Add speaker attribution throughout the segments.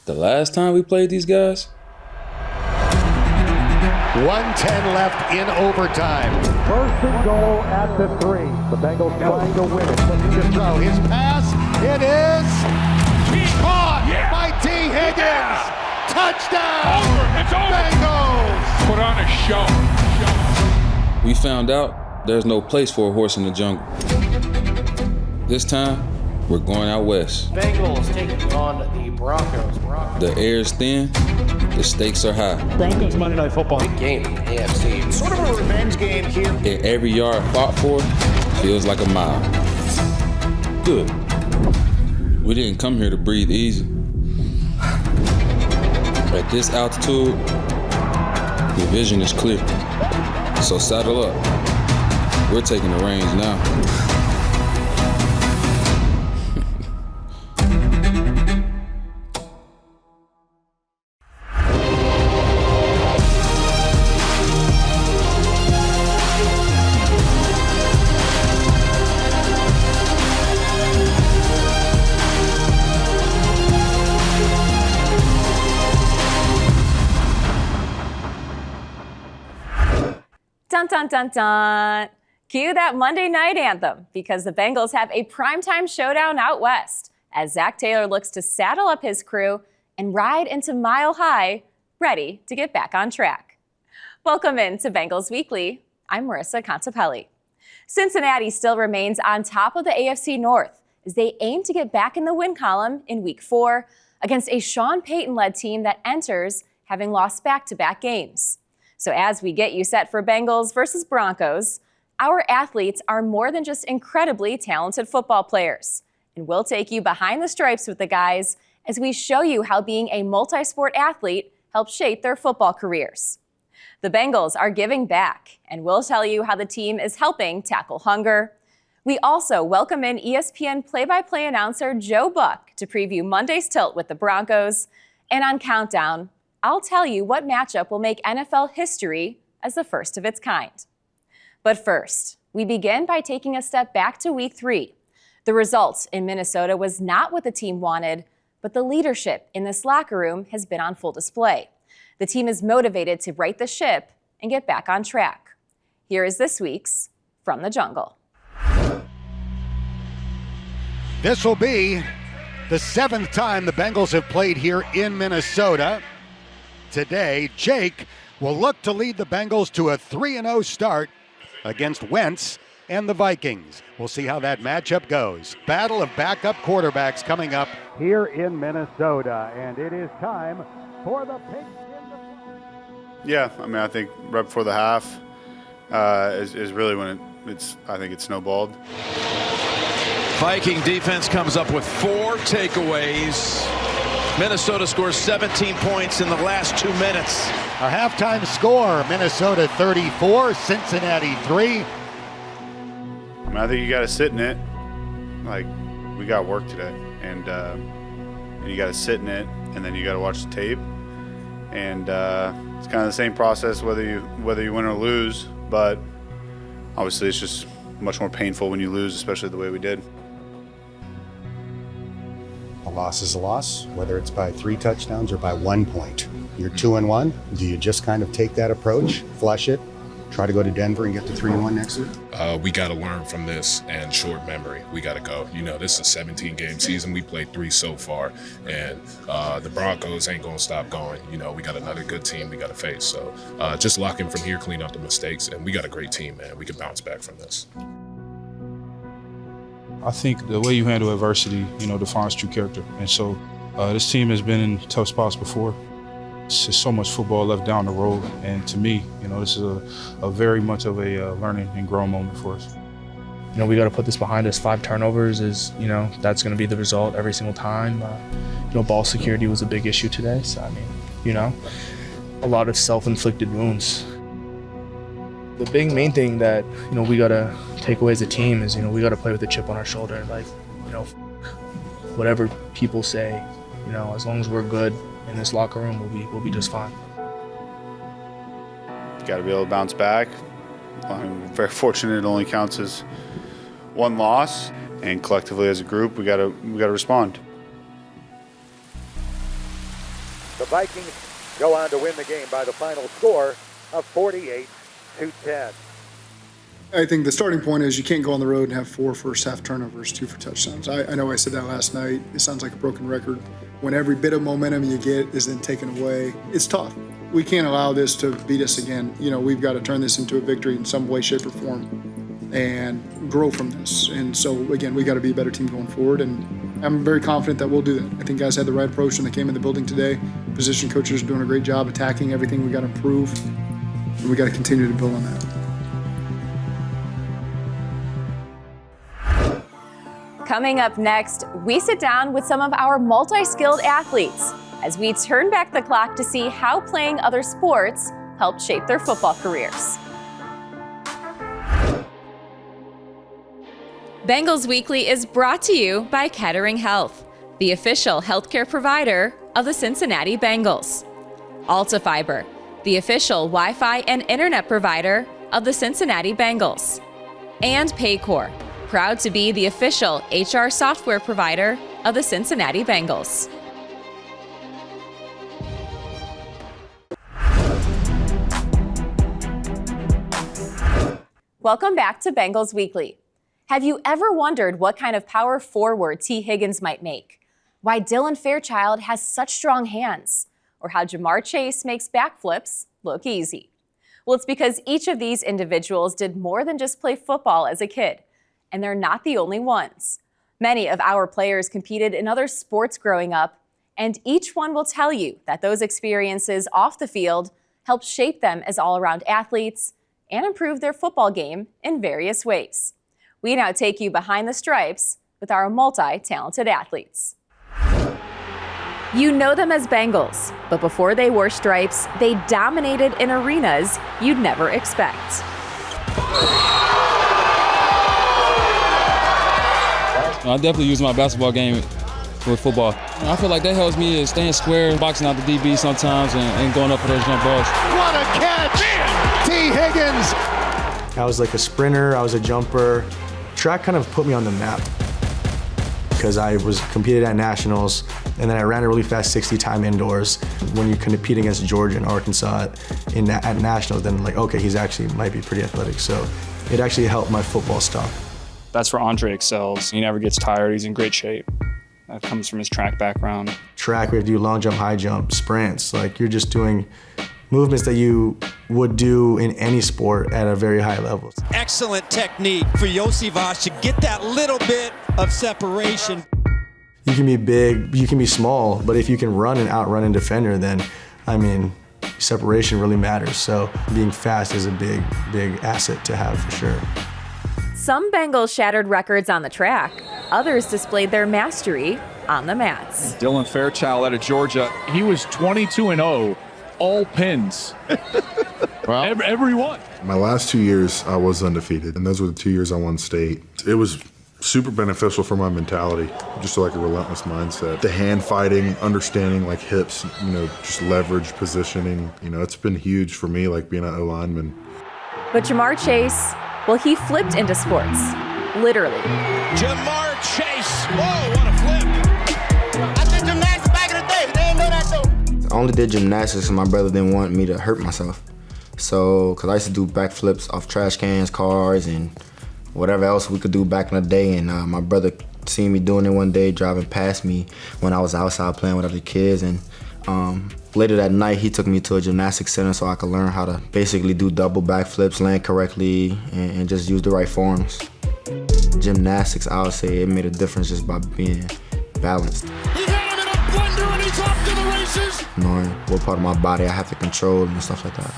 Speaker 1: The last time we played these guys?
Speaker 2: 1:10 left in overtime.
Speaker 3: First and goal at the 3. The Bengals trying to win it.
Speaker 2: Looking to throw his pass. It is caught by T. Higgins. Touchdown.
Speaker 4: It's over.
Speaker 2: Bengals.
Speaker 4: Put on a show.
Speaker 1: We found out there's no place for a horse in the jungle. This time, we're going out west.
Speaker 5: Bengals taking on the Broncos.
Speaker 1: The air's thin, the stakes are high.
Speaker 3: Broncos Monday Night Football.
Speaker 5: Big game in the AFC.
Speaker 3: Sort of a revenge game here.
Speaker 1: And every yard fought for feels like a mile. Good. We didn't come here to breathe easy. At this altitude, the vision is clear. So saddle up. We're taking the reins now.
Speaker 6: Dun, dun, dun, dun. Cue that Monday night anthem because the Bengals have a primetime showdown out west as Zach Taylor looks to saddle up his crew and ride into Mile High, ready to get back on track. Welcome in to Bengals Weekly. I'm Marissa Contipelli. Cincinnati still remains on top of the AFC North as they aim to get back in the win column in Week 4 against a Sean Payton-led team that enters having lost back-to-back games. So as we get you set for Bengals versus Broncos, our athletes are more than just incredibly talented football players. And we'll take you behind the stripes with the guys as we show you how being a multi-sport athlete helps shape their football careers. The Bengals are giving back, and we'll tell you how the team is helping tackle hunger. We also welcome in ESPN play-by-play announcer Joe Buck to preview Monday's tilt with the Broncos. And on Countdown, I'll tell you what matchup will make NFL history as the first of its kind. But first, we begin by taking a step back to Week 3. The result in Minnesota was not what the team wanted, but the leadership in this locker room has been on full display. The team is motivated to right the ship and get back on track. Here is this week's From the Jungle.
Speaker 2: This will be the 7th time the Bengals have played here in Minnesota. Today, Jake will look to lead the Bengals to a 3-0 start against Wentz and the Vikings. We'll see how that matchup goes. Battle of backup quarterbacks coming up
Speaker 3: Here in Minnesota, and it is time for the Pigskin.
Speaker 7: Yeah, I mean, I think right before the half is really when I think it snowballed.
Speaker 8: Viking defense comes up with 4 takeaways. Minnesota scores 17 points in the last 2 minutes.
Speaker 2: a halftime score. Minnesota 34, Cincinnati 3.
Speaker 7: I mean, I think you got to sit in it. Like, we got work today, and you got to sit in it, and then you got to watch the tape. And it's kind of the same process whether you win or lose, but obviously it's just much more painful when you lose, especially the way we did.
Speaker 9: A loss is a loss, whether it's by 3 touchdowns or by 1 point. You're 2-1. Do you just kind of take that approach, flush it, try to go to Denver and get to 3-1 next week?
Speaker 10: We got to learn from this and short memory. We got to go. You know, this is a 17-game season. We played 3 so far, and the Broncos ain't going to stop going. You know, we got another good team we got to face. So just lock in from here, clean up the mistakes, and we got a great team, man. We can bounce back from this.
Speaker 11: I think the way you handle adversity, defines true character. And so this team has been in tough spots before. It's just so much football left down the road. And to me, this is a very much of a learning and growing moment for us.
Speaker 12: We got to put this behind us. 5 turnovers is, that's going to be the result every single time. Ball security was a big issue today. So, a lot of self-inflicted wounds. The big main thing that, we got to take away as a team is, we got to play with a chip on our shoulder. Like, whatever people say, as long as we're good in this locker room, we'll be just fine.
Speaker 7: Got to be able to bounce back. I'm very fortunate it only counts as 1 loss, and collectively as a group, we got to respond.
Speaker 3: Vikings go on to win the game by the final score of 48-10.
Speaker 13: I think the starting point is you can't go on the road and have 4 first-half turnovers, 2 for touchdowns. I know I said that last night. It sounds like a broken record. When every bit of momentum you get is then taken away, it's tough. We can't allow this to beat us again. You know, we've got to turn this into a victory in some way, shape, or form and grow from this. And so, again, we got to be a better team going forward, and I'm very confident that we'll do that. I think guys had the right approach when they came in the building today. Position coaches are doing a great job attacking everything we got to improve, and we got to continue to build on that.
Speaker 6: Coming up next, we sit down with some of our multi-skilled athletes as we turn back the clock to see how playing other sports helped shape their football careers. Bengals Weekly is brought to you by Kettering Health, the official healthcare provider of the Cincinnati Bengals. AltaFiber, the official Wi-Fi and internet provider of the Cincinnati Bengals. And Paycor, proud to be the official HR software provider of the Cincinnati Bengals. Welcome back to Bengals Weekly. Have you ever wondered what kind of power forward T. Higgins might make? Why Dylan Fairchild has such strong hands? Or how Jamar Chase makes backflips look easy? Well, it's because each of these individuals did more than just play football as a kid. And they're not the only ones. Many of our players competed in other sports growing up, and each one will tell you that those experiences off the field helped shape them as all-around athletes and improve their football game in various ways. We now take you behind the stripes with our multi-talented athletes. You know them as Bengals, but before they wore stripes, they dominated in arenas you'd never expect.
Speaker 1: I definitely use my basketball game with football. I feel like that helps me staying square, boxing out the DB sometimes, and going up for those jump balls.
Speaker 2: What a catch! T. Higgins!
Speaker 14: I was like a sprinter, I was a jumper. Track kind of put me on the map because I was competed at nationals, and then I ran a really fast 60 time indoors. When you're competing against Georgia and Arkansas at nationals, then like, okay, he's actually might be pretty athletic. So it actually helped my football style.
Speaker 15: That's where Andre excels. He never gets tired. He's in great shape. That comes from his track background.
Speaker 14: Track, we have to do long jump, high jump, sprints. Like you're just doing movements that you would do in any sport at a very high level.
Speaker 16: Excellent technique for Josivas to get that little bit of separation.
Speaker 14: You can be big, you can be small, but if you can run and outrun a defender, then, I mean, separation really matters. So being fast is a big, big asset to have for sure.
Speaker 6: Some Bengals shattered records on the track. Others displayed their mastery on the mats.
Speaker 4: Dylan Fairchild out of Georgia. He was 22-0, all pins.
Speaker 1: Wow.
Speaker 4: Every one.
Speaker 17: My last 2 years, I was undefeated, and those were the 2 years I won state. It was super beneficial for my mentality, just like a relentless mindset. The hand fighting, understanding like hips, just leverage, positioning, it's been huge for me, like being an O-lineman.
Speaker 6: But Jamar Chase, well, he flipped into sports, literally.
Speaker 16: Jamar Chase, whoa, what a flip. I did gymnastics back in the day, they didn't know that though.
Speaker 18: I only did gymnastics and my brother didn't want me to hurt myself. So, cause I used to do backflips off trash cans, cars, and whatever else we could do back in the day. And my brother seen me doing it one day, driving past me when I was outside playing with other kids. And later that night, he took me to a gymnastics center so I could learn how to basically do double backflips, land correctly, and just use the right forms. Gymnastics, I would say it made a difference just by being balanced.
Speaker 16: He had him in a blender and he's off to the races.
Speaker 18: Knowing what part of my body I have to control and stuff like that.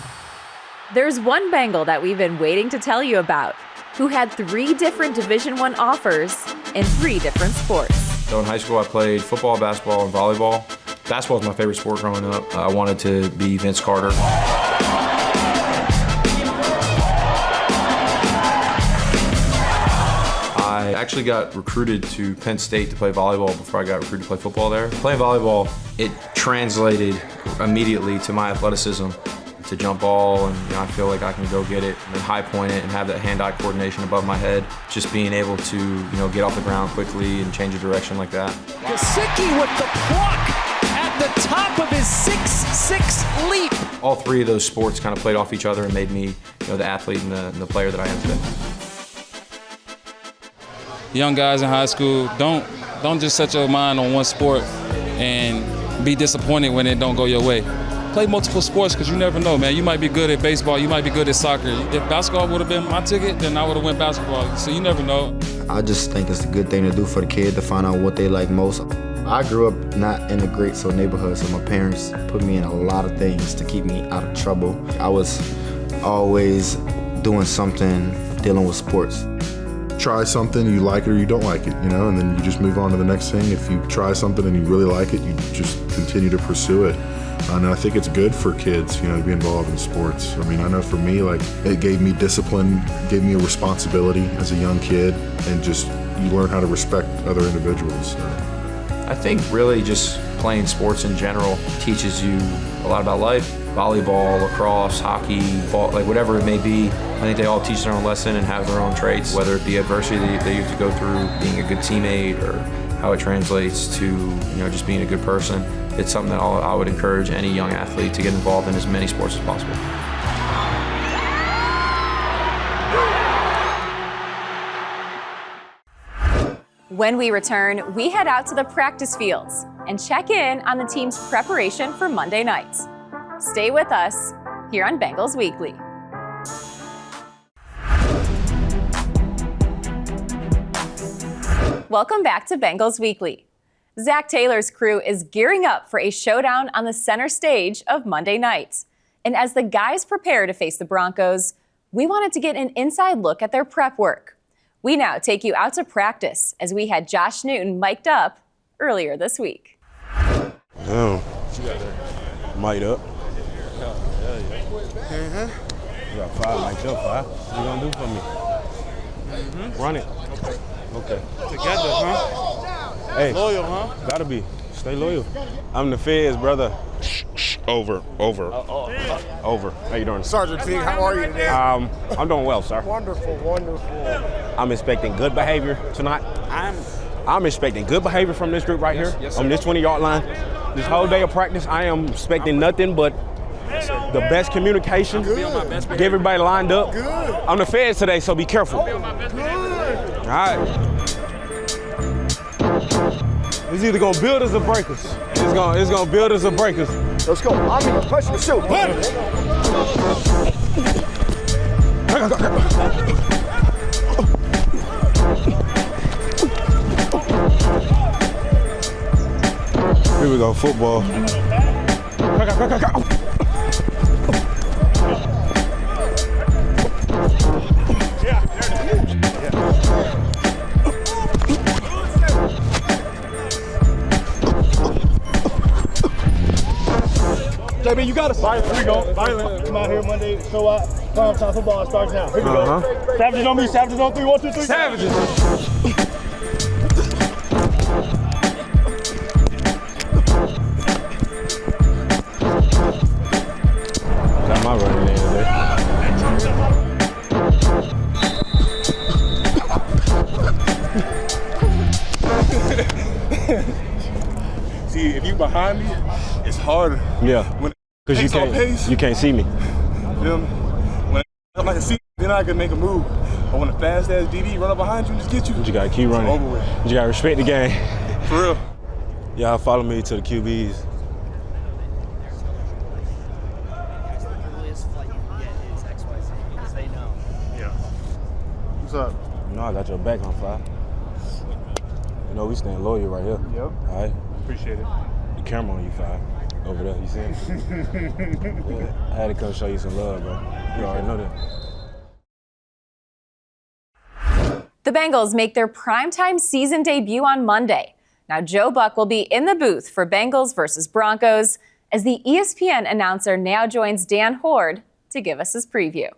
Speaker 6: There's one Bengal that we've been waiting to tell you about, who had 3 different Division I offers in 3 different sports.
Speaker 19: So in high school, I played football, basketball, and volleyball. Basketball was my favorite sport growing up. I wanted to be Vince Carter. I actually got recruited to Penn State to play volleyball before I got recruited to play football there. Playing volleyball, it translated immediately to my athleticism. To jump ball, and I feel like I can go get it and high point it and have that hand-eye coordination above my head. Just being able to, get off the ground quickly and change a direction like that.
Speaker 16: Gesicki with the pluck at
Speaker 20: the top of his 6'6" leap.
Speaker 19: All three of those sports kind of played off each other and made me, the athlete and the player that I am today.
Speaker 1: Young guys in high school, don't just set your mind on one sport and be disappointed when it don't go your way. Play multiple sports because you never know, man. You might be good at baseball, you might be good at soccer. If basketball would have been my ticket, then I would have went basketball. So you never know.
Speaker 18: I just think it's a good thing to do for the kid to find out what they like most. I grew up not in a great neighborhood, so my parents put me in a lot of things to keep me out of trouble. I was always doing something dealing with sports.
Speaker 17: Try something, you like it or you don't like it, and then you just move on to the next thing. If you try something and you really like it, you just continue to pursue it. And I think it's good for kids, to be involved in sports. I mean, I know for me, it gave me discipline, gave me a responsibility as a young kid, and just you learn how to respect other individuals.
Speaker 19: I think really just playing sports in general teaches you a lot about life. Volleyball, lacrosse, hockey, ball, whatever it may be. I think they all teach their own lesson and have their own traits, whether it be adversity that you have to go through, being a good teammate, or how it translates to just being a good person. It's something that I would encourage any young athlete to get involved in as many sports as possible.
Speaker 6: When we return, we head out to the practice fields and check in on the team's preparation for Monday nights. Stay with us here on Bengals Weekly. Welcome back to Bengals Weekly. Zach Taylor's crew is gearing up for a showdown on the center stage of Monday nights. And as the guys prepare to face the Broncos, we wanted to get an inside look at their prep work. We now take you out to practice as we had Josh Newton mic'd up earlier this week.
Speaker 21: Oh, mic'd up. You got 5 mic'd up, 5. What you gonna do for me? Run it. Okay.
Speaker 22: Together, huh?
Speaker 21: Hey.
Speaker 22: Loyal, huh?
Speaker 21: Gotta be. Stay loyal. I'm the Feds, brother. Over. How you doing?
Speaker 22: Sergeant Teague, how are you today?
Speaker 21: I'm doing well, sir.
Speaker 22: Wonderful.
Speaker 21: I'm expecting good behavior tonight. I'm expecting good behavior from this group right here on this 20-yard line. This whole day of practice, I am expecting nothing but the best communication. Get everybody lined up.
Speaker 22: Good.
Speaker 21: I'm the Feds today, so be careful.
Speaker 22: Good.
Speaker 21: All right. It's either gonna build us or break us. It's gonna build us or break us.
Speaker 22: Let's go. I'm gonna push the shoot.
Speaker 21: Here we go, football.
Speaker 22: JB, you got us. Here we go. Violent. Come out here Monday. Show out. Prime time football starts now. Here we go. Savages on me. Savages on 3. 1, 2, 3.
Speaker 21: Savages. Got my running name today.
Speaker 22: See, if you behind me, it's harder.
Speaker 21: Yeah. Because you can't see me.
Speaker 22: You feel me? When I like to see, then I can make a move. But when a fast ass DB run up behind you and just get you,
Speaker 21: You gotta keep running.
Speaker 22: It's over with.
Speaker 21: You gotta respect the game.
Speaker 22: For real.
Speaker 21: Y'all follow me to the QBs.
Speaker 22: Yeah. What's up?
Speaker 21: You know I got your back on 5. You know we staying loyal right here.
Speaker 22: Yep.
Speaker 21: All right.
Speaker 22: Appreciate it.
Speaker 21: The camera on you, 5. Over there, you see him? Yeah. I had to come show you some love, bro. You already know that.
Speaker 6: The Bengals make their primetime season debut on Monday. Now, Joe Buck will be in the booth for Bengals versus Broncos as the ESPN announcer now joins Dan Horde to give us his preview.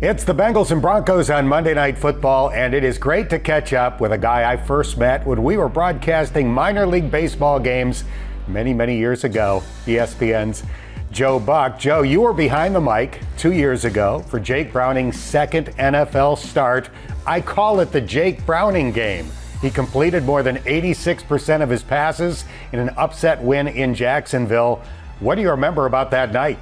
Speaker 2: It's the Bengals and Broncos on Monday Night Football, and it is great to catch up with a guy I first met when we were broadcasting minor league baseball games many, many years ago, ESPN's Joe Buck. Joe, you were behind the mic 2 years ago for Jake Browning's second NFL start. I call it the Jake Browning game. He completed more than 86% of his passes in an upset win in Jacksonville. What do you remember about that night?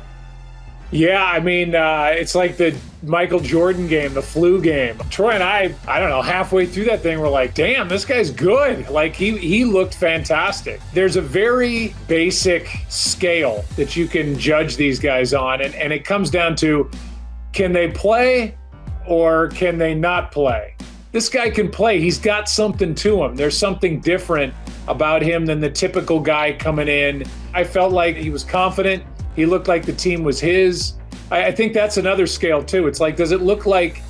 Speaker 5: Yeah, I mean, it's like the Michael Jordan game, the flu game. Troy and I don't know, halfway through that thing, we're like, damn, this guy's good. Like, he looked fantastic. There's a very basic scale that you can judge these guys on, and it comes down to, can they play or can they not play? This guy can play. He's got something to him. There's something different about him than the typical guy coming in. I felt like he was confident. He looked like the team was his. I think that's another scale too. It's like, does it look like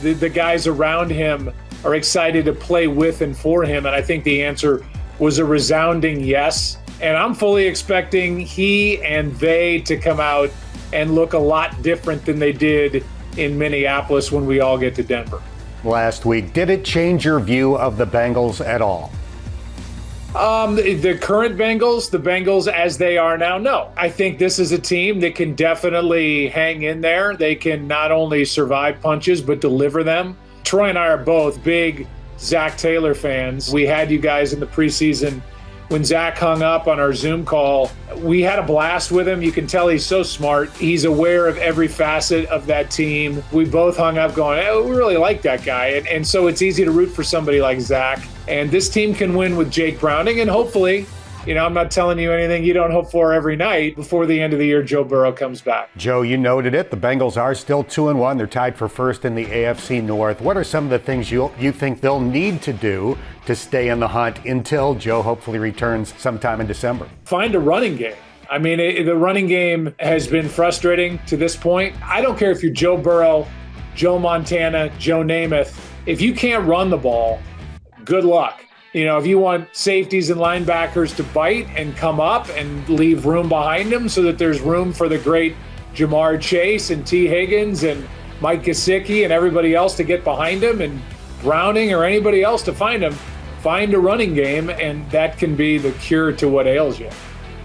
Speaker 5: the guys around him are excited to play with and for him? And I think the answer was a resounding yes. And I'm fully expecting he and they to come out and look a lot different than they did in Minneapolis when we all get to Denver.
Speaker 2: Last week, did it change your view of the Bengals at all?
Speaker 5: The current Bengals, the Bengals as they are now, no. I think this is a team that can definitely hang in there. They can not only survive punches, but deliver them. Troy and I are both big Zach Taylor fans. We had you guys in the preseason when Zach hung up on our Zoom call. We had a blast with him. You can tell he's so smart. He's aware of every facet of that team. We both hung up going, hey, we really like that guy. And so it's easy to root for somebody like Zach. And this team can win with Jake Browning. And hopefully, I'm not telling you anything you don't hope for every night. Before the end of the year, Joe Burrow comes back.
Speaker 2: Joe, you noted it. The Bengals are still 2-1. They're tied for first in the AFC North. What are some of the things you think they'll need to do to stay in the hunt until Joe hopefully returns sometime in December?
Speaker 5: Find a running game. I mean, the running game has been frustrating to this point. I don't care if you're Joe Burrow, Joe Montana, Joe Namath. If you can't run the ball, good luck. If you want safeties and linebackers to bite and come up and leave room behind them so that there's room for the great Jamar Chase and T. Higgins and Mike Gesicki and everybody else to get behind him, and Browning or anybody else to find him, find a running game, and that can be the cure to what ails you.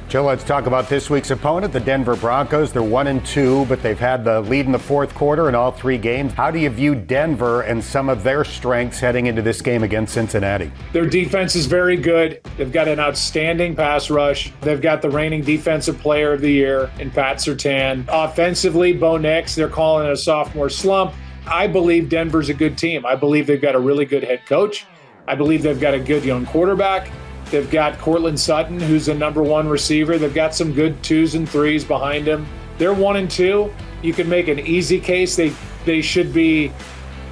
Speaker 2: Joe, let's talk about this week's opponent, the Denver Broncos. They're 1-2, but they've had the lead in the fourth quarter in all three games. How do you view Denver and some of their strengths heading into this game against Cincinnati?
Speaker 5: Their defense is very good. They've got an outstanding pass rush. They've got the reigning defensive player of the year in Pat Surtain. Offensively, Bo Nix, they're calling it a sophomore slump. I believe Denver's a good team. I believe they've got a really good head coach. I believe they've got a good young quarterback. They've got Cortland Sutton, who's a number one receiver. They've got some good 2s and 3s behind him. They're 1-2. You can make an easy case they should be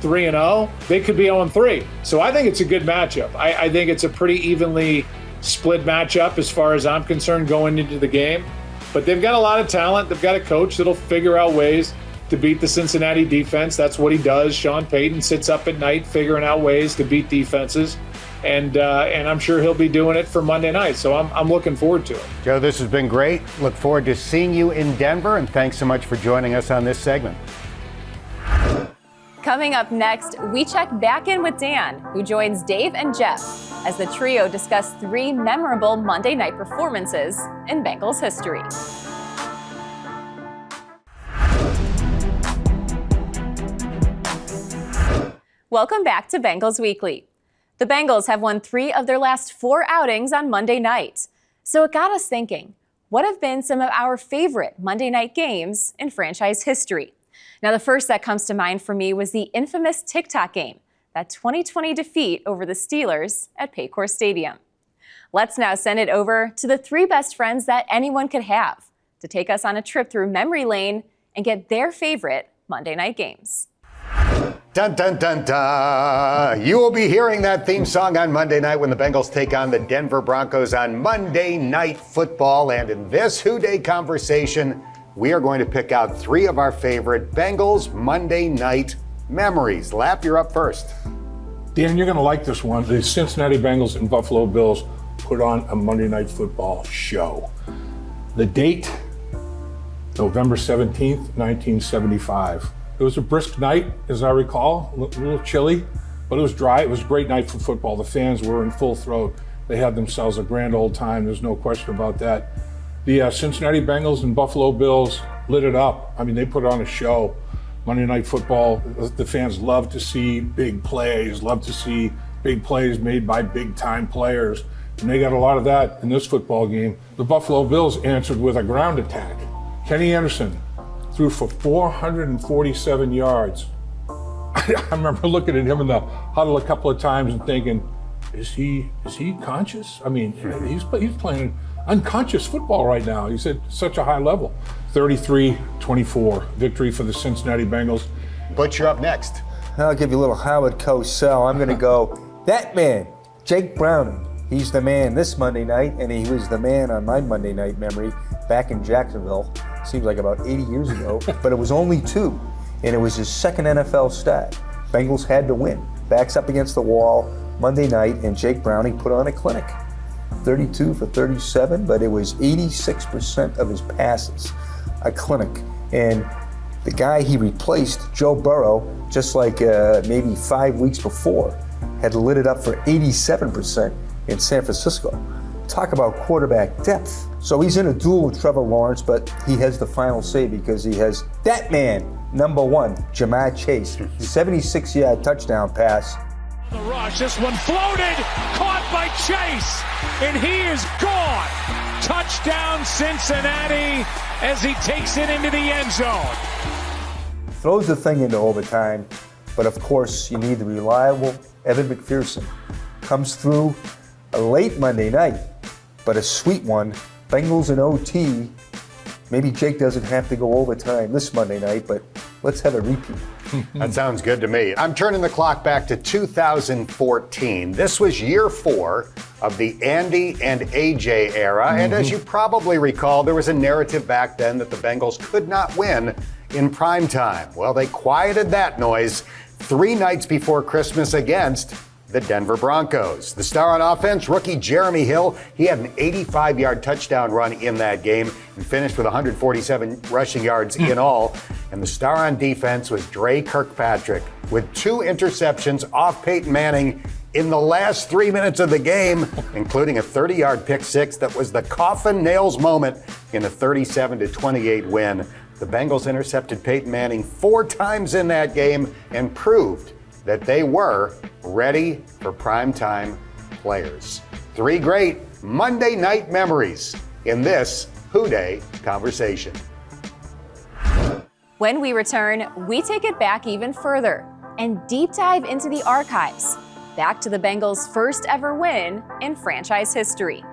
Speaker 5: 3-0. They could be 0-3. So I think it's a good matchup. I think it's a pretty evenly split matchup as far as I'm concerned going into the game. But they've got a lot of talent. They've got a coach that'll figure out ways to beat the Cincinnati defense. That's what he does. Sean Payton sits up at night figuring out ways to beat defenses. And I'm sure he'll be doing it for Monday night. So I'm looking forward to it.
Speaker 2: Joe, this has been great. Look forward to seeing you in Denver. And thanks so much for joining us on this segment.
Speaker 6: Coming up next, we check back in with Dan, who joins Dave and Jeff as the trio discuss 3 memorable Monday night performances in Bengals history. Welcome back to Bengals Weekly. The Bengals have won 3 of their last 4 outings on Monday night. So it got us thinking, what have been some of our favorite Monday night games in franchise history? Now, the first that comes to mind for me was the infamous TikTok game, that 2020 defeat over the Steelers at Paycor Stadium. Let's now send it over to the 3 best friends that anyone could have to take us on a trip through memory lane and get their favorite Monday night games.
Speaker 2: Dun, dun, dun, dun. You will be hearing that theme song on Monday night when the Bengals take on the Denver Broncos on Monday Night Football. And in this Who Day conversation, we are going to pick out 3 of our favorite Bengals Monday night memories. Lap, you're up first.
Speaker 8: Dan, you're going to like this one. The Cincinnati Bengals and Buffalo Bills put on a Monday Night Football show. The date, November 17th, 1975. It was a brisk night, as I recall, a little chilly, but it was dry. It was a great night for football. The fans were in full throat. They had themselves a grand old time. There's no question about that. The Cincinnati Bengals and Buffalo Bills lit it up. I mean, they put on a show. Monday Night Football, the fans love to see big plays, love to see big plays made by big-time players. And they got a lot of that in this football game. The Buffalo Bills answered with a ground attack. Kenny Anderson threw for 447 yards. I remember looking at him in the huddle a couple of times and thinking, is he conscious? I mean, he's playing unconscious football right now. He's at such a high level. 33-24, victory for the Cincinnati Bengals.
Speaker 2: Butch, you're up next.
Speaker 9: I'll give you a little Howard Cosell. I'm going to go, that man, Jake Browning. He's the man this Monday night, and he was the man on my Monday night memory back in Jacksonville. Seems like about 80 years ago, but it was only 2, and it was his second NFL stat. Bengals had to win. Backs up against the wall Monday night, and Jake Browning put on a clinic. 32 for 37, but it was 86% of his passes. A clinic. And the guy he replaced, Joe Burrow, just like maybe 5 weeks before, had lit it up for 87% in San Francisco. Talk about quarterback depth. So he's in a duel with Trevor Lawrence, but he has the final say because he has that man, number 1, Jamar Chase, 76-yard touchdown pass.
Speaker 20: The rush, this one floated, caught by Chase, and he is gone. Touchdown Cincinnati as he takes it into the end zone.
Speaker 9: Throws the thing into overtime, but of course you need the reliable Evan McPherson. Comes through a late Monday night, but a sweet one. Bengals in OT. Maybe Jake doesn't have to go overtime this Monday night, but let's have a repeat.
Speaker 2: That sounds good to me. I'm turning the clock back to 2014. This was year 4 of the Andy and AJ era. And as you probably recall, there was a narrative back then that the Bengals could not win in prime time. Well, they quieted that noise 3 nights before Christmas against the Denver Broncos. The star on offense, rookie Jeremy Hill, he had an 85-yard touchdown run in that game and finished with 147 rushing yards in all. And the star on defense was Dre Kirkpatrick with 2 interceptions off Peyton Manning in the last 3 minutes of the game, including a 30-yard pick six that was the coffin nails moment in a 37-28 win. The Bengals intercepted Peyton Manning 4 times in that game and proved that they were ready for primetime players. 3 great Monday night memories in this Who Day conversation.
Speaker 6: When we return, we take it back even further and deep dive into the archives, back to the Bengals' first ever win in franchise history.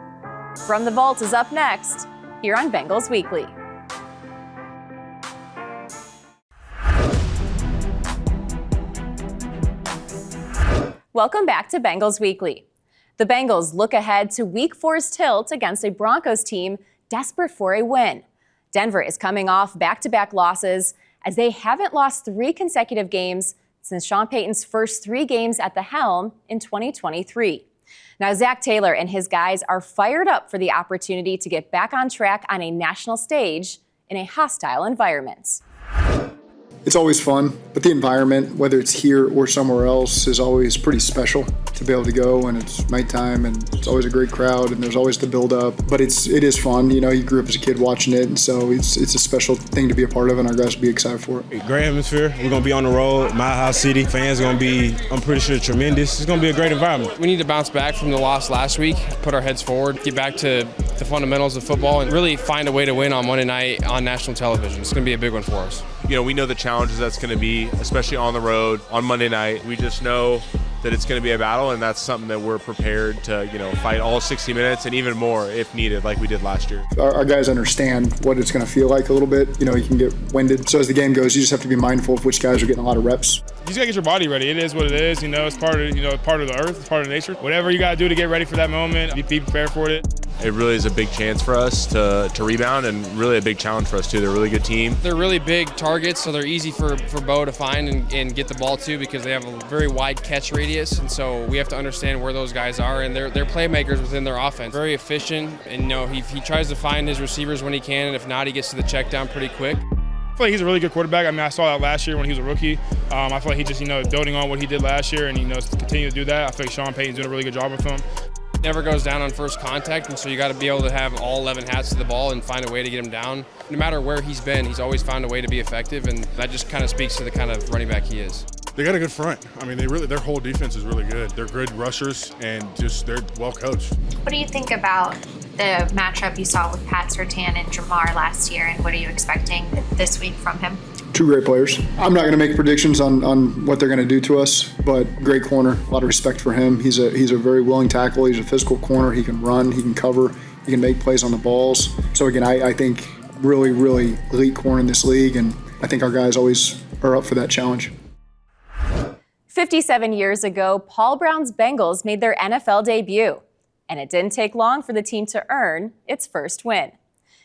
Speaker 6: From the Vault is up next, here on Bengals Weekly. Welcome back to Bengals Weekly. The Bengals look ahead to Week 4's tilt against a Broncos team desperate for a win. Denver is coming off back-to-back losses as they haven't lost 3 consecutive games since Sean Payton's first 3 games at the helm in 2023. Now, Zach Taylor and his guys are fired up for the opportunity to get back on track on a national stage in a hostile environment.
Speaker 13: It's always fun, but the environment, whether it's here or somewhere else, is always pretty special to be able to go, and it's nighttime, and it's always a great crowd, and there's always the build-up. But it is fun. You know, you grew up as a kid watching it, and so it's a special thing to be a part of, and our guys will be excited for it.
Speaker 22: Great atmosphere. We're going to be on the road. Mile High City. Fans are going to be, I'm pretty sure, tremendous. It's going to be a great environment.
Speaker 10: We need to bounce back from the loss last week, put our heads forward, get back to the fundamentals of football, and really find a way to win on Monday night on national television. It's going to be a big one for us.
Speaker 23: You know, we know the challenges that's going to be, especially on the road on Monday night. We just know that it's going to be a battle, and that's something that we're prepared to, fight all 60 minutes and even more if needed, like we did last year.
Speaker 13: Our guys understand what it's going to feel like a little bit. You can get winded. So as the game goes, you just have to be mindful of which guys are getting a lot of reps.
Speaker 24: You just got to get your body ready. It is what it is. It's part of, part of the earth. It's part of nature. Whatever you got to do to get ready for that moment, be prepared for it.
Speaker 23: It really is a big chance for us to rebound, and really a big challenge for us too. They're a really good team.
Speaker 10: They're really big targets, so they're easy for Bo to find and get the ball to because they have a very wide catch radius, and so we have to understand where those guys are, and they're playmakers within their offense. Very efficient, and he tries to find his receivers when he can, and if not, he gets to the check down pretty quick.
Speaker 24: I feel like he's a really good quarterback. I mean, I saw that last year when he was a rookie. I feel like he just, building on what he did last year and, continue to do that. I feel like Sean Payton's doing a really good job with him.
Speaker 10: Never goes down on first contact, and so you got to be able to have all 11 hats to the ball and find a way to get him down. No matter where he's been, he's always found a way to be effective, and that just kind of speaks to the kind of running back he is.
Speaker 17: They got a good front. I mean, their whole defense is really good. They're good rushers and they're well coached.
Speaker 3: What do you think about the matchup you saw with Pat Surtain and Jamar last year, and what are you expecting this week from him?
Speaker 13: Two great players. I'm not going to make predictions on what they're going to do to us, but great corner. A lot of respect for him. He's a very willing tackle. He's a physical corner. He can run. He can cover. He can make plays on the balls. So again, I think really, really elite corner in this league, and I think our guys always are up for that challenge.
Speaker 6: 57 years ago, Paul Brown's Bengals made their NFL debut, and it didn't take long for the team to earn its first win.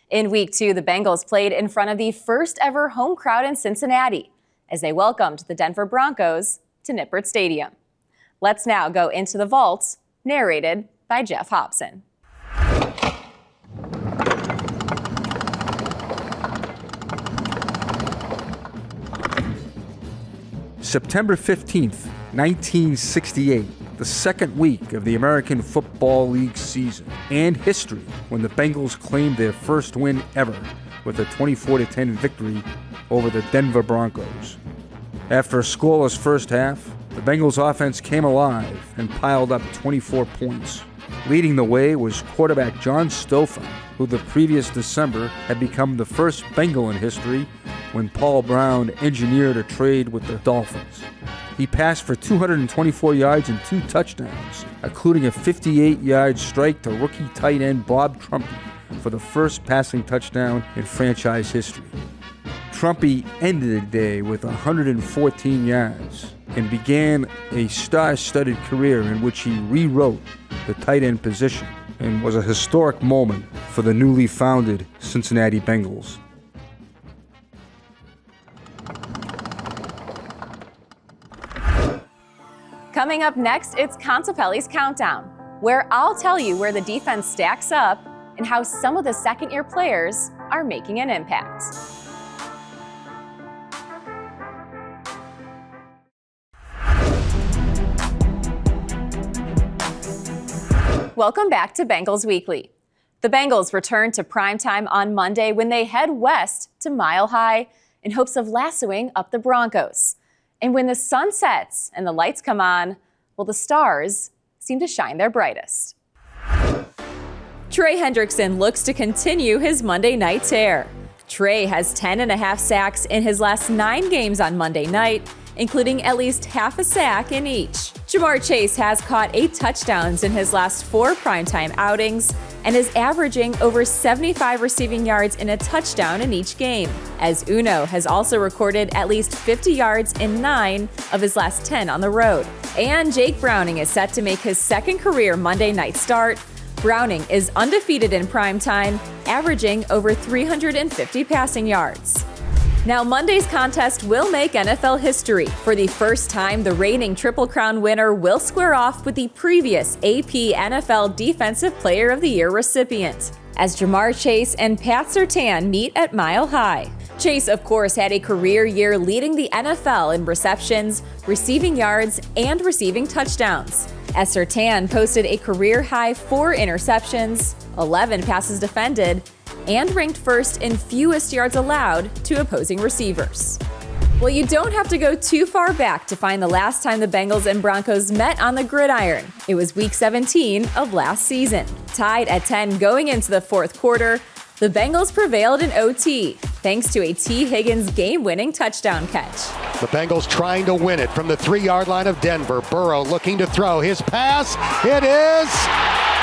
Speaker 6: In Week 2, the Bengals played in front of the first ever home crowd in Cincinnati as they welcomed the Denver Broncos to Nippert Stadium. Let's now go into the vault, narrated by Jeff Hobson.
Speaker 7: September 15th, 1968, the second week of the American Football League season and history when the Bengals claimed their first win ever with a 24-10 victory over the Denver Broncos. After a scoreless first half, the Bengals offense came alive and piled up 24 points. Leading the way was quarterback John Stouffer, who the previous December had become the first Bengal in history when Paul Brown engineered a trade with the Dolphins. He passed for 224 yards and 2 touchdowns, including a 58-yard strike to rookie tight end Bob Trumpy for the first passing touchdown in franchise history. Trumpy ended the day with 114 yards and began a star-studded career in which he rewrote the tight end position and was a historic moment for the newly founded Cincinnati Bengals.
Speaker 6: Coming up next, it's Contipelli's Countdown, where I'll tell you where the defense stacks up and how some of the second-year players are making an impact. Welcome back to Bengals Weekly. The Bengals return to primetime on Monday when they head west to Mile High in hopes of lassoing up the Broncos. And when the sun sets and the lights come on, well, the stars seem to shine their brightest. Trey Hendrickson looks to continue his Monday night tear. Trey has 10.5 sacks in his last 9 games on Monday night, including at least half a sack in each. Jamar Chase has caught 8 touchdowns in his last 4 primetime outings and is averaging over 75 receiving yards and a touchdown in each game, as Uno has also recorded at least 50 yards in 9 of his last 10 on the road. And Jake Browning is set to make his second career Monday night start. Browning is undefeated in primetime, averaging over 350 passing yards. Now, Monday's contest will make NFL history. For the first time, the reigning Triple Crown winner will square off with the previous AP NFL Defensive Player of the Year recipient, as Jamar Chase and Pat Surtain meet at Mile High. Chase, of course, had a career year leading the NFL in receptions, receiving yards, and receiving touchdowns, as Surtain posted a career-high 4 interceptions, 11 passes defended, and ranked first in fewest yards allowed to opposing receivers. Well, you don't have to go too far back to find the last time the Bengals and Broncos met on the gridiron. It was Week 17 of last season. Tied at 10 going into the fourth quarter, the Bengals prevailed in OT, thanks to a T. Higgins game-winning touchdown catch.
Speaker 2: The Bengals trying to win it from the 3-yard line of Denver. Burrow looking to throw. His pass, it is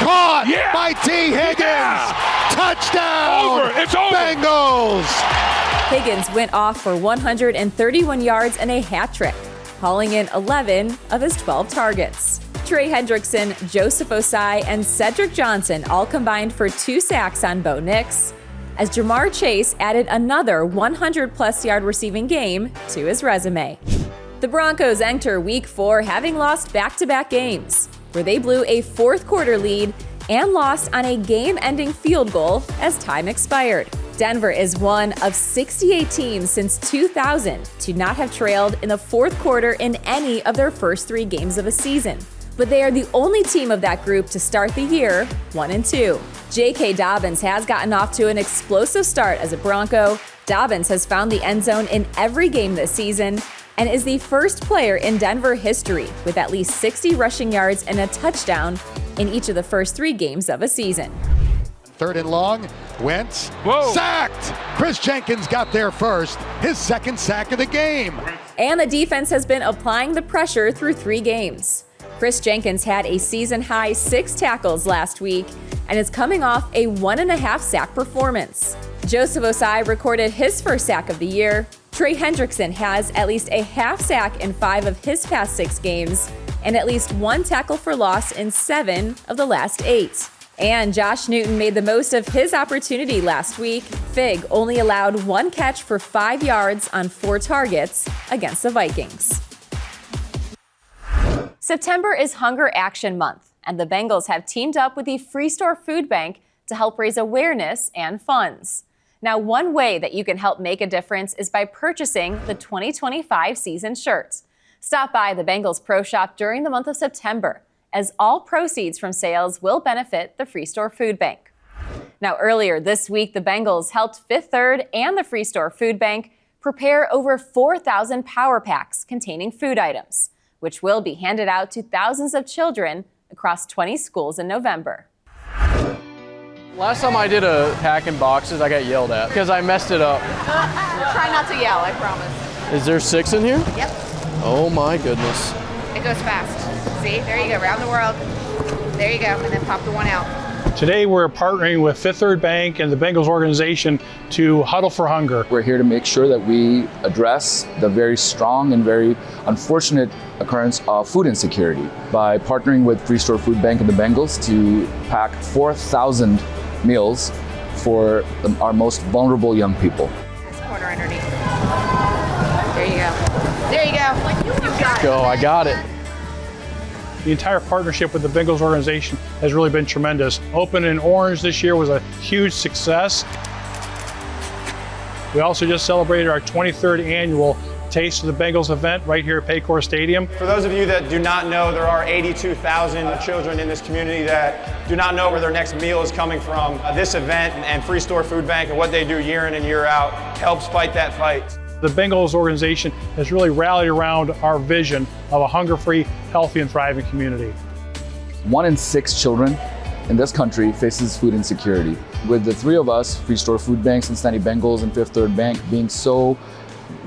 Speaker 2: caught by T. Higgins.
Speaker 20: Yeah.
Speaker 2: Touchdown!
Speaker 20: It's over.
Speaker 2: Bengals!
Speaker 6: Higgins went off for 131 yards and a hat trick, hauling in 11 of his 12 targets. Trey Hendrickson, Joseph Osai, and Cedric Johnson all combined for 2 sacks on Bo Nix, as Jamar Chase added another 100-plus yard receiving game to his resume. The Broncos enter Week 4 having lost back-to-back games, where they blew a fourth-quarter lead and lost on a game-ending field goal as time expired. Denver is one of 68 teams since 2000 to not have trailed in the fourth quarter in any of their first 3 games of a season. But they are the only team of that group to start the year 1-2. J.K. Dobbins has gotten off to an explosive start as a Bronco. Dobbins has found the end zone in every game this season, and is the first player in Denver history with at least 60 rushing yards and a touchdown in each of the first 3 games of a season.
Speaker 2: 3rd and long, Wentz, sacked! Chris Jenkins got there first, his 2nd sack of the game.
Speaker 6: And the defense has been applying the pressure through 3 games. Chris Jenkins had a season-high 6 tackles last week and is coming off a 1.5 sack performance. Joseph Osai recorded his first sack of the year. Trey Hendrickson has at least a half sack in 5 of his past 6 games and at least 1 tackle for loss in 7 of the last 8. And Josh Newton made the most of his opportunity last week. Fig only allowed 1 catch for 5 yards on 4 targets against the Vikings. September is Hunger Action Month, and the Bengals have teamed up with the Free Store Food Bank to help raise awareness and funds. Now, one way that you can help make a difference is by purchasing the 2025 season shirt. Stop by the Bengals Pro Shop during the month of September, as all proceeds from sales will benefit the Free Store Food Bank. Now, earlier this week, the Bengals helped Fifth Third and the Free Store Food Bank prepare over 4,000 power packs containing food items, which will be handed out to thousands of children across 20 schools in November.
Speaker 11: Last time I did a pack in boxes, I got yelled at because I messed it up.
Speaker 12: Try not to yell, I promise.
Speaker 11: Is there 6 in here?
Speaker 12: Yep.
Speaker 11: Oh my goodness.
Speaker 12: It goes fast. See, there you go, around the world. There you go, and then pop the one out.
Speaker 14: Today we're partnering with Fifth Third Bank and the Bengals organization to Huddle for Hunger.
Speaker 15: We're here to make sure that we address the very strong and very unfortunate occurrence of food insecurity by partnering with Free Store Food Bank and the Bengals to pack 4,000 meals for our most vulnerable young people.
Speaker 12: This corner underneath. There you go. There you go. You got it.
Speaker 11: Go, I got it.
Speaker 14: The entire partnership with the Bengals organization has really been tremendous. Open in Orange this year was a huge success. We also just celebrated our 23rd annual Taste of the Bengals event right here at Paycor Stadium.
Speaker 25: For those of you that do not know, there are 82,000 children in this community that do not know where their next meal is coming from. This event and Free Store Food Bank and what they do year in and year out helps fight that fight.
Speaker 14: The Bengals organization has really rallied around our vision of a hunger-free, healthy, and thriving community.
Speaker 15: 1 in 6 children in this country faces food insecurity. With the 3 of us, Free Store Food Bank, Cincinnati Bengals, and Fifth Third Bank, being so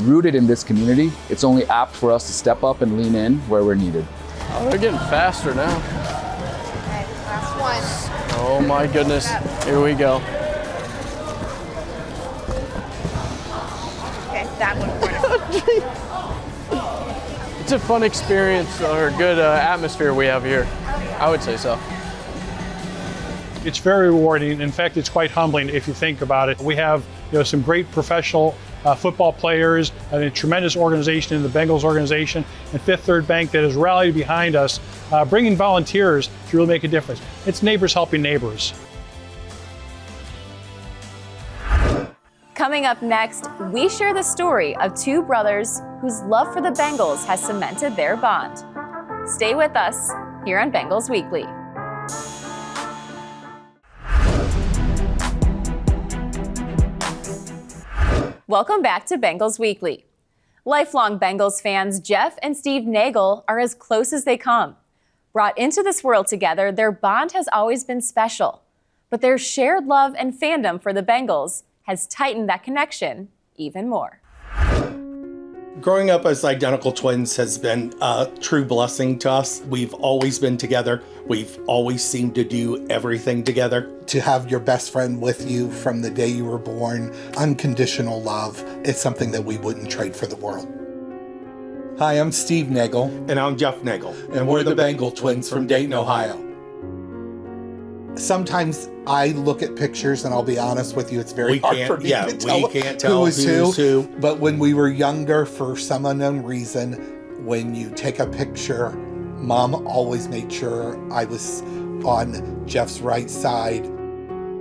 Speaker 15: rooted in this community, it's only apt for us to step up and lean in where we're needed.
Speaker 11: Oh, they're getting faster now.
Speaker 12: Okay, last one.
Speaker 11: Oh my goodness. Here we go.
Speaker 12: Okay, that one.
Speaker 11: It's a fun experience or a good atmosphere we have here. I would say so.
Speaker 14: It's very rewarding. In fact, it's quite humbling if you think about it. We have some great professional football players, and a tremendous organization in the Bengals organization, and Fifth Third Bank that has rallied behind us, bringing volunteers to really make a difference. It's neighbors helping neighbors.
Speaker 6: Coming up next, we share the story of 2 brothers whose love for the Bengals has cemented their bond. Stay with us here on Bengals Weekly. Welcome back to Bengals Weekly. Lifelong Bengals fans Jeff and Steve Nagel are as close as they come. Brought into this world together, their bond has always been special. But their shared love and fandom for the Bengals has tightened that connection even more.
Speaker 26: Growing up as identical twins has been a true blessing to us. We've always been together. We've always seemed to do everything together.
Speaker 27: To have your best friend with you from the day you were born, unconditional love, it's something that we wouldn't trade for the world.
Speaker 26: Hi, I'm Steve Nagel.
Speaker 27: And I'm Jeff Nagel.
Speaker 26: And we're the Bengal twins from Dayton, Ohio.
Speaker 27: Sometimes I look at pictures, and I'll be honest with you, it's very hard for me to tell
Speaker 26: we can't tell
Speaker 27: who is who.
Speaker 26: who.
Speaker 27: But when we were younger, for some unknown reason, when you take a picture, Mom always made sure I was on Jeff's right side,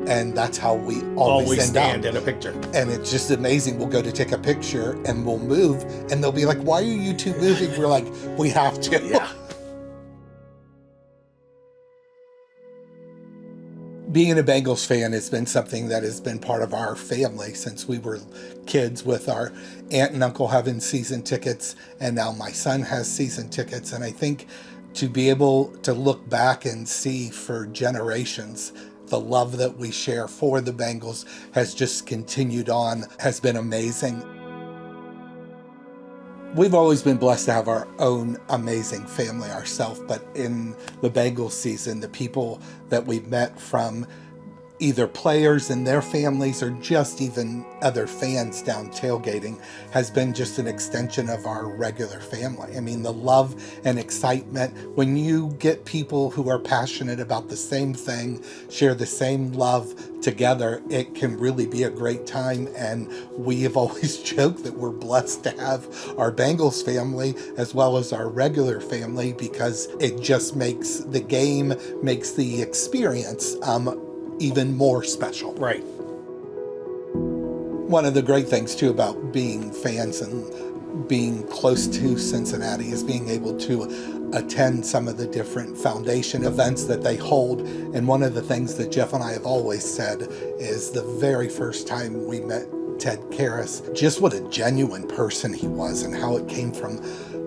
Speaker 27: and that's how we always
Speaker 26: stand in a picture.
Speaker 27: And it's just amazing. We'll go to take a picture, and we'll move, and they'll be like, "Why are you two moving?" We're like, "We have to."
Speaker 26: Yeah.
Speaker 27: Being a Bengals fan has been something that has been part of our family since we were kids, with our aunt and uncle having season tickets, and now my son has season tickets. And I think to be able to look back and see for generations the love that we share for the Bengals has just continued on, has been amazing. We've always been blessed to have our own amazing family ourselves, but in the Bengals season, the people that we've met, from either players and their families or just even other fans down tailgating, has been just an extension of our regular family. I mean, the love and excitement, when you get people who are passionate about the same thing, share the same love together, it can really be a great time. And we have always joked that we're blessed to have our Bengals family as well as our regular family, because it just makes the game, makes the experience even more special.
Speaker 26: Right.
Speaker 27: One of the great things too about being fans and being close to Cincinnati is being able to attend some of the different foundation events that they hold. And one of the things that Jeff and I have always said is the very first time we met Ted Karras, just what a genuine person he was and how it came from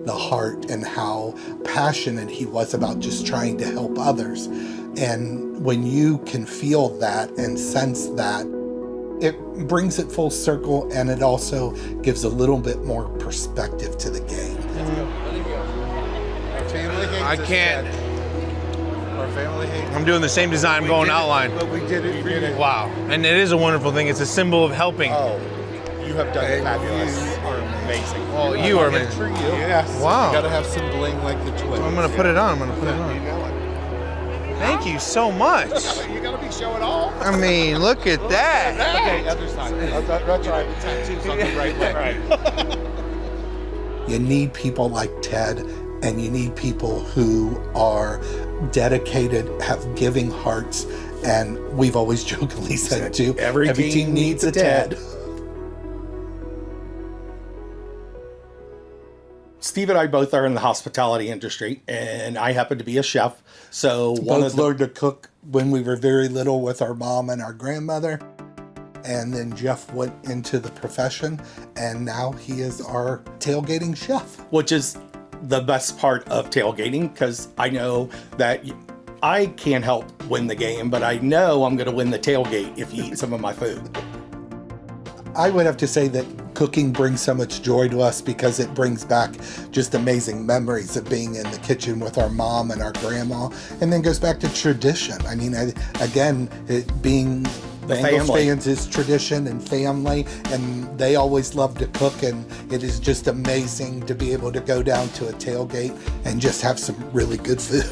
Speaker 27: the heart and how passionate he was about just trying to help others. And when you can feel that and sense that, it brings it full circle, and it also gives a little bit more perspective to the game.
Speaker 1: I can't. I'm doing the same design, going outline.
Speaker 27: But we did it for you.
Speaker 1: Wow. And it is a wonderful thing. It's a symbol of helping.
Speaker 27: Oh, you have done fabulous. You are amazing.
Speaker 1: Oh, you are amazing.
Speaker 27: For you. Yes.
Speaker 1: Wow.
Speaker 27: You gotta have some bling like the twins.
Speaker 1: I'm going to put it on. You know it. Thank you so much.
Speaker 27: You gotta be showing off.
Speaker 1: I mean, look at that.
Speaker 27: Okay, other side. That's right. The tattoos on the right leg. You need people like Ted, and you need people who are dedicated, have giving hearts, and we've always jokingly said too, every team needs a Ted.
Speaker 26: Steve and I both are in the hospitality industry, and I happen to be a chef. So
Speaker 27: Both learned to cook when we were very little with our mom and our grandmother. And then Jeff went into the profession, and now he is our tailgating chef.
Speaker 26: Which is the best part of tailgating, because I know that I can't help win the game, but I know I'm going to win the tailgate if you eat some of my food.
Speaker 27: I would have to say that cooking brings so much joy to us because it brings back just amazing memories of being in the kitchen with our mom and our grandma, and then goes back to tradition. I mean, being Bengals fans is tradition and family, and they always love to cook, and it is just amazing to be able to go down to a tailgate and just have some really good food.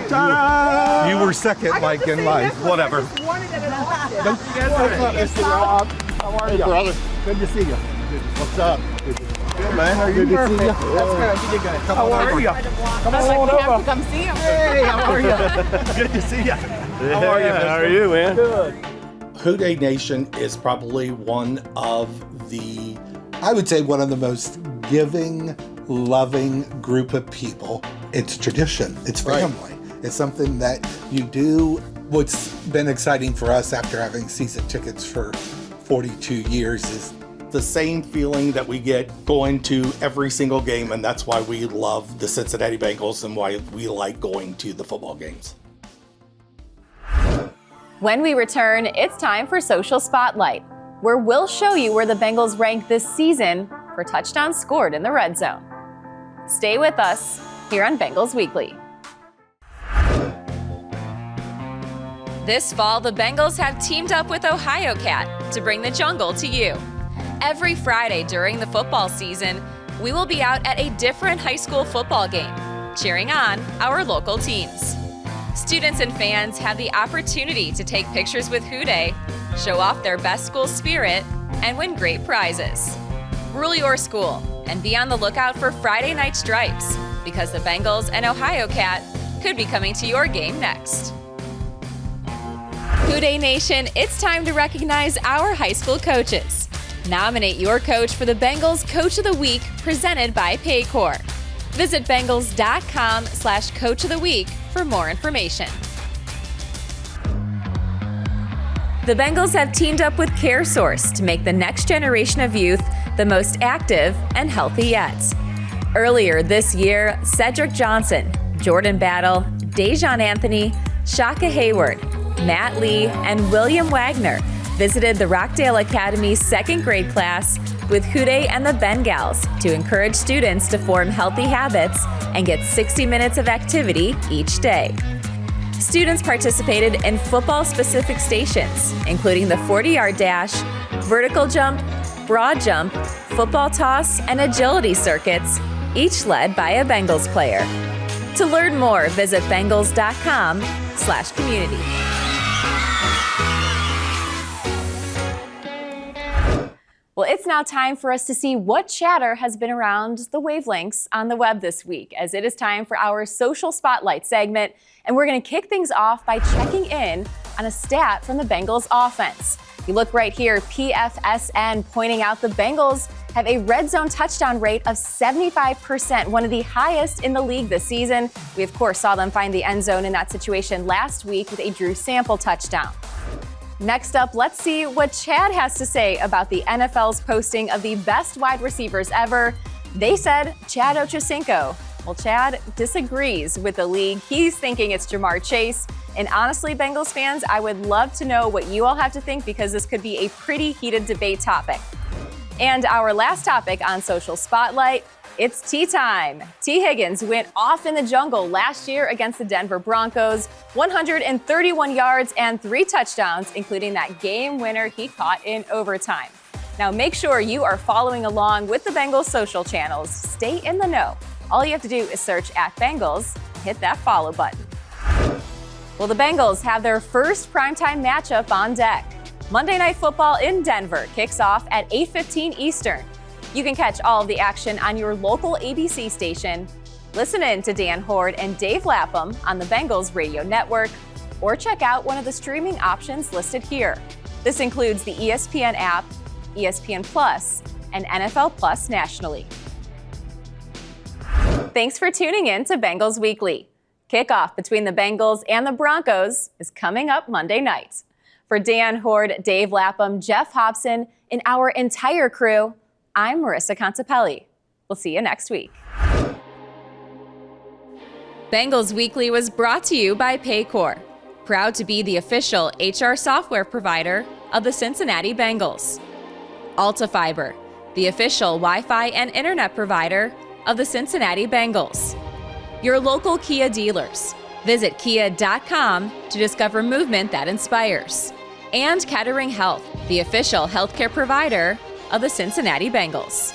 Speaker 1: Ta-da!
Speaker 27: You were second, like in life. Whatever.
Speaker 1: How are you?
Speaker 27: Brother. Good to see you. What's up?
Speaker 1: Good, man. Are you
Speaker 27: good to see you?
Speaker 1: That's good. You did good. How are you? Come
Speaker 12: on over. Come see him.
Speaker 1: Hey, how are you? Good to see you. How are you? How are you, man?
Speaker 26: Good. Huddle Nation is probably one of the,
Speaker 27: I would say, one of the most giving, loving group of people. It's tradition. It's family. Right. It's something that you do. What's been exciting for us after having season tickets for 42 years is
Speaker 26: the same feeling that we get going to every single game, and that's why we love the Cincinnati Bengals and why we like going to the football games.
Speaker 6: When we return, it's time for Social Spotlight, where we'll show you where the Bengals rank this season for touchdowns scored in the red zone. Stay with us here on Bengals Weekly. This fall, the Bengals have teamed up with Ohio Cat to bring the jungle to you. Every Friday during the football season, we will be out at a different high school football game, cheering on our local teams. Students and fans have the opportunity to take pictures with Huddle, show off their best school spirit, and win great prizes. Rule your school and be on the lookout for Friday night stripes, because the Bengals and Ohio Cat could be coming to your game next. Huddle Nation, it's time to recognize our high school coaches. Nominate your coach for the Bengals Coach of the Week, presented by Paycor. Visit Bengals.com/Coach of the Week for more information. The Bengals have teamed up with CareSource to make the next generation of youth the most active and healthy yet. Earlier this year, Cedric Johnson, Jordan Battle, Dejon Anthony, Shaka Hayward, Matt Lee, and William Wagner visited the Rockdale Academy's second grade class with Huddle and the Bengals to encourage students to form healthy habits and get 60 minutes of activity each day. Students participated in football-specific stations, including the 40-yard dash, vertical jump, broad jump, football toss, and agility circuits, each led by a Bengals player. To learn more, visit Bengals.com/community. Well, it's now time for us to see what chatter has been around the wavelengths on the web this week, as it is time for our Social Spotlight segment, and we're going to kick things off by checking in on a stat from the Bengals offense. You look right here, PFSN pointing out the Bengals have a red zone touchdown rate of 75%, one of the highest in the league this season. We, of course, saw them find the end zone in that situation last week with a Drew Sample touchdown. Next up, let's see what Chad has to say about the NFL's posting of the best wide receivers ever. They said Chad Ochocinco. Well, Chad disagrees with the league. He's thinking it's Jamar Chase. And honestly, Bengals fans, I would love to know what you all have to think, because this could be a pretty heated debate topic. And our last topic on Social Spotlight, it's tea time. T. Higgins went off in the jungle last year against the Denver Broncos, 131 yards and 3 touchdowns, including that game winner he caught in overtime. Now make sure you are following along with the Bengals social channels. Stay in the know. All you have to do is search @Bengals, hit that follow button. Well, the Bengals have their first primetime matchup on deck. Monday Night Football in Denver kicks off at 8:15 Eastern. You can catch all of the action on your local ABC station. Listen in to Dan Horde and Dave Lapham on the Bengals Radio Network, or check out one of the streaming options listed here. This includes the ESPN app, ESPN Plus, and NFL Plus nationally. Thanks for tuning in to Bengals Weekly. Kickoff between the Bengals and the Broncos is coming up Monday night. For Dan Horde, Dave Lapham, Jeff Hobson, and our entire crew, I'm Marissa Contipelli. We'll see you next week. Bengals Weekly was brought to you by Paycor, proud to be the official HR software provider of the Cincinnati Bengals. AltaFiber, the official Wi-Fi and internet provider of the Cincinnati Bengals. Your local Kia dealers. Visit kia.com to discover movement that inspires. And Kettering Health, the official healthcare provider of the Cincinnati Bengals.